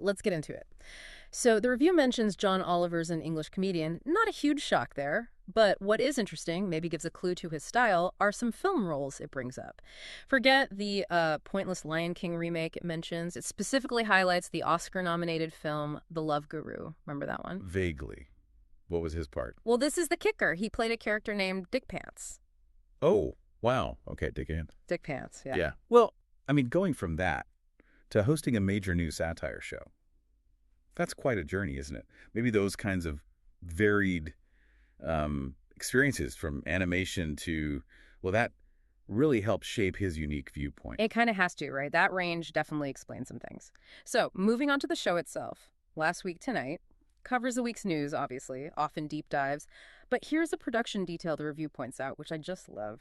Let's get into it. So the review mentions John Oliver's an English comedian. Not a huge shock there. But what is interesting, maybe gives a clue to his style, are some film roles it brings up. Forget the pointless Lion King remake it mentions. It specifically highlights the Oscar-nominated film The Love Guru. Remember that one? Vaguely. What was his part? Well, this is the kicker. He played a character named Dick Pants. Oh, wow. Okay, dig in. Dick Pants, yeah. Yeah. Well, I mean, going from that to hosting a major new satire show, that's quite a journey, isn't it? Maybe those kinds of varied experiences from animation to, well, that really helps shape his unique viewpoint. It kind of has to, right? That range definitely explains some things. So, moving on to the show itself. Last Week Tonight covers the week's news, obviously, often deep dives. But here's a production detail the review points out, which I just love.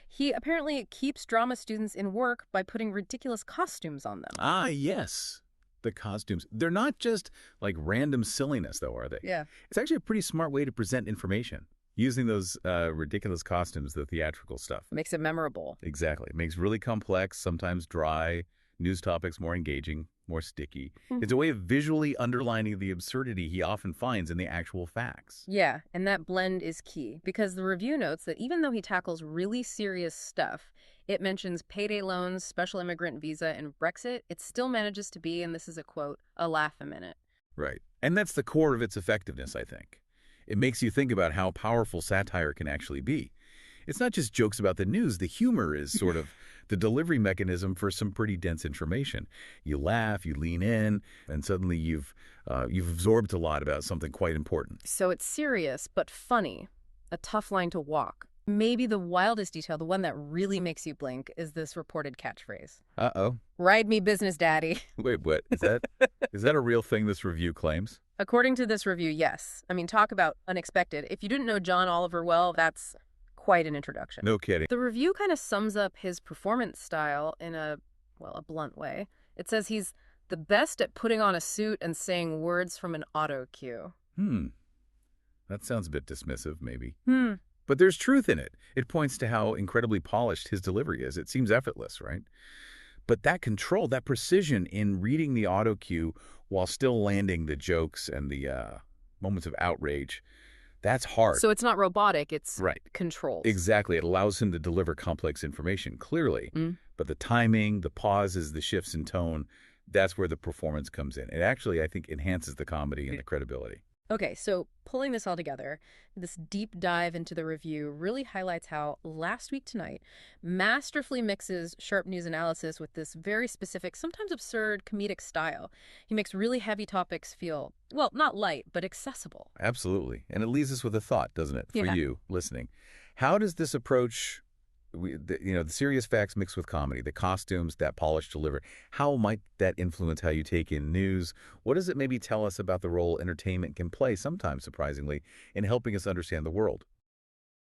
He apparently keeps drama students in work by putting ridiculous costumes on them. Ah, yes. The costumes. They're not just like random silliness, though, are they? Yeah. It's actually a pretty smart way to present information, using those ridiculous costumes, the theatrical stuff. Makes it memorable. Exactly. It makes really complex, sometimes dry, news topics more engaging, more sticky. It's a way of visually underlining the absurdity he often finds in the actual facts. Yeah, and that blend is key, because the review notes that even though he tackles really serious stuff, it mentions payday loans, special immigrant visa, and Brexit, it still manages to be, and this is a quote, a laugh a minute. Right. And that's the core of its effectiveness, I think. It makes you think about how powerful satire can actually be. It's not just jokes about the news. The humor is sort of the delivery mechanism for some pretty dense information. You laugh, you lean in, and suddenly you've absorbed a lot about something quite important. So it's serious, but funny. A tough line to walk. Maybe the wildest detail, the one that really makes you blink, is this reported catchphrase. Uh-oh. Ride me business, daddy. Wait, what? Is that a real thing this review claims? According to this review, yes. I mean, talk about unexpected. If you didn't know John Oliver well, that's quite an introduction. No kidding. The review kind of sums up his performance style in a blunt way. It says he's the best at putting on a suit and saying words from an auto cue. That sounds a bit dismissive, maybe. Hmm. But there's truth in it. It points to how incredibly polished his delivery is. It seems effortless, right? But that control, that precision in reading the auto cue while still landing the jokes and the moments of outrage, that's hard. So it's not robotic, it's right. Controlled. Exactly. It allows him to deliver complex information clearly. But the timing, the pauses, the shifts in tone, that's where the performance comes in. It actually, I think, enhances the comedy and the credibility. Okay, so pulling this all together, this deep dive into the review really highlights how Last Week Tonight masterfully mixes sharp news analysis with this very specific, sometimes absurd, comedic style. He makes really heavy topics feel, well, not light, but accessible. Absolutely. And it leaves us with a thought, doesn't it, for you listening? How does this approach, the serious facts mixed with comedy, the costumes, that polished delivery, how might that influence how you take in news? What does it maybe tell us about the role entertainment can play, sometimes surprisingly, in helping us understand the world?